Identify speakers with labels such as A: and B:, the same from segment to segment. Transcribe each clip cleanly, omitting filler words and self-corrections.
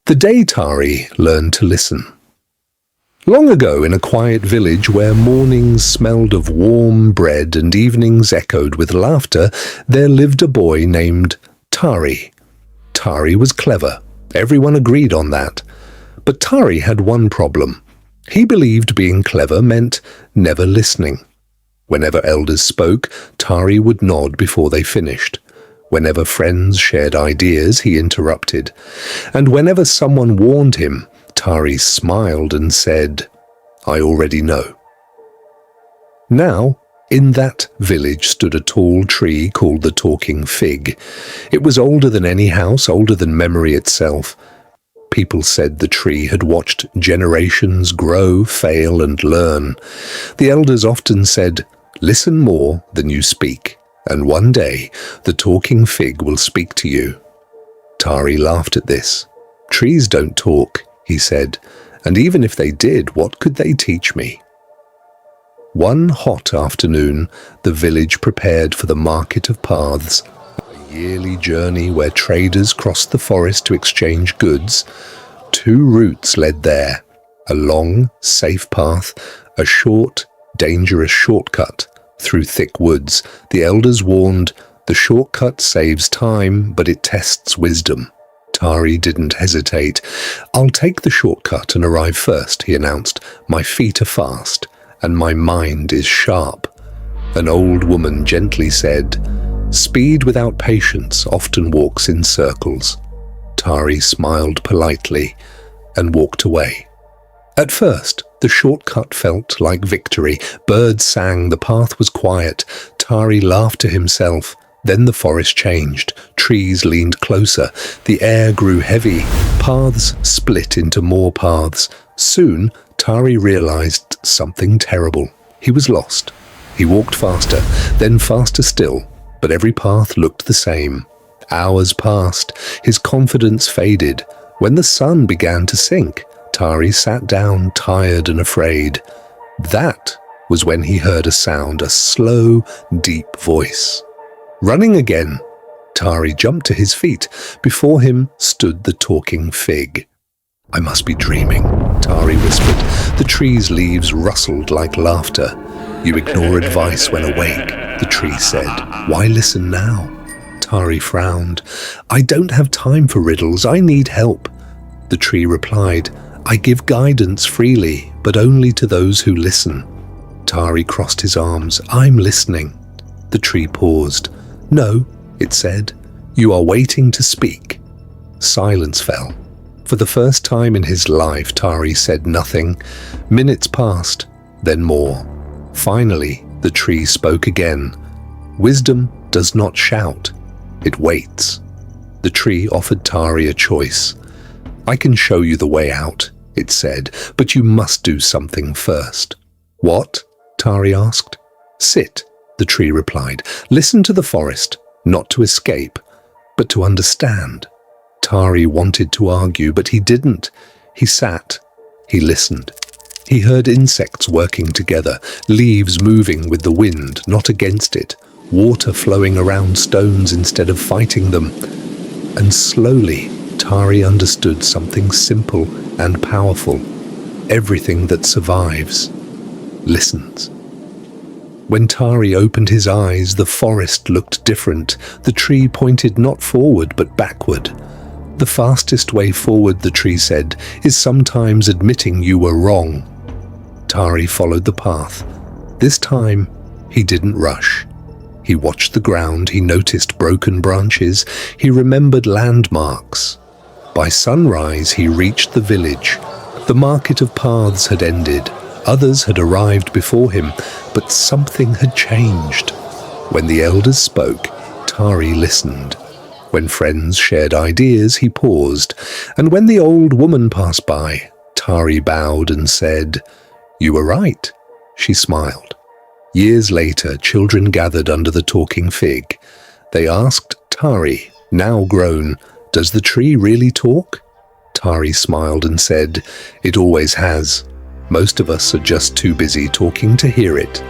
A: The day Tari learned to listen. Long ago, in a quiet village where mornings smelled of warm bread and evenings echoed with laughter, there lived a boy named Tari. Tari was clever. Everyone agreed on that. But Tari had one problem. He believed being clever meant never listening. Whenever elders spoke, Tari would nod before they finished. Whenever friends shared ideas, he interrupted. And whenever someone warned him, Tari smiled and said, "I already know." Now, in that village stood a tall tree called the Talking Fig. It was older than any house, older than memory itself. People said the tree had watched generations grow, fail, and learn. The elders often said, "Listen more than you speak, and one day the Talking Fig will speak to you." Tari laughed at this. "Trees don't talk," he said, "and even if they did, what could they teach me?" One hot afternoon, the village prepared for the Market of Paths, a yearly journey where traders crossed the forest to exchange goods. Two routes led there, a long, safe path, a short, dangerous shortcut through thick woods. The elders warned, "The shortcut saves time, but it tests wisdom." Tari didn't hesitate. "I'll take the shortcut and arrive first," he announced. "My feet are fast, and my mind is sharp." An old woman gently said, "Speed without patience often walks in circles." Tari smiled politely and walked away. At first, the shortcut felt like victory. Birds sang, the path was quiet. Tari laughed to himself. Then the forest changed. Trees leaned closer. The air grew heavy. Paths split into more paths. Soon, Tari realized something terrible. He was lost. He walked faster, then faster still, but every path looked the same. Hours passed. His confidence faded. When the sun began to sink, Tari sat down, tired and afraid. That was when he heard a sound, a slow, deep voice. Running again, Tari jumped to his feet. Before him stood the Talking Fig. "I must be dreaming," Tari whispered. The tree's leaves rustled like laughter. "You ignore advice when awake," the tree said. "Why listen now?" Tari frowned. "I don't have time for riddles. I need help." The tree replied, "I give guidance freely, but only to those who listen." Tari crossed his arms. "I'm listening." The tree paused. "No," it said, "you are waiting to speak." Silence fell. For the first time in his life, Tari said nothing. Minutes passed, then more. Finally, the tree spoke again. "Wisdom does not shout. It waits." The tree offered Tari a choice. "I can show you the way out," it said, "but you must do something first." "What?" Tari asked. "Sit," the tree replied. "Listen to the forest, not to escape, but to understand." Tari wanted to argue, but he didn't. He sat. He listened. He heard insects working together, leaves moving with the wind, not against it, water flowing around stones instead of fighting them. And slowly, Tari understood something simple and powerful. Everything that survives listens. When Tari opened his eyes, the forest looked different. The tree pointed not forward but backward. "The fastest way forward," the tree said, "is sometimes admitting you were wrong." Tari followed the path. This time, he didn't rush. He watched the ground, he noticed broken branches, he remembered landmarks. By sunrise, he reached the village. The Market of Paths had ended. Others had arrived before him, but something had changed. When the elders spoke, Tari listened. When friends shared ideas, he paused. And when the old woman passed by, Tari bowed and said, "You were right." She smiled. Years later, children gathered under the Talking Fig. They asked Tari, now grown, "Does the tree really talk?" Tari smiled and said, "It always has. Most of us are just too busy talking to hear it."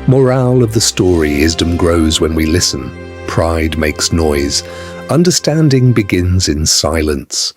A: Morale of the story: wisdom grows when we listen. Pride makes noise. Understanding begins in silence.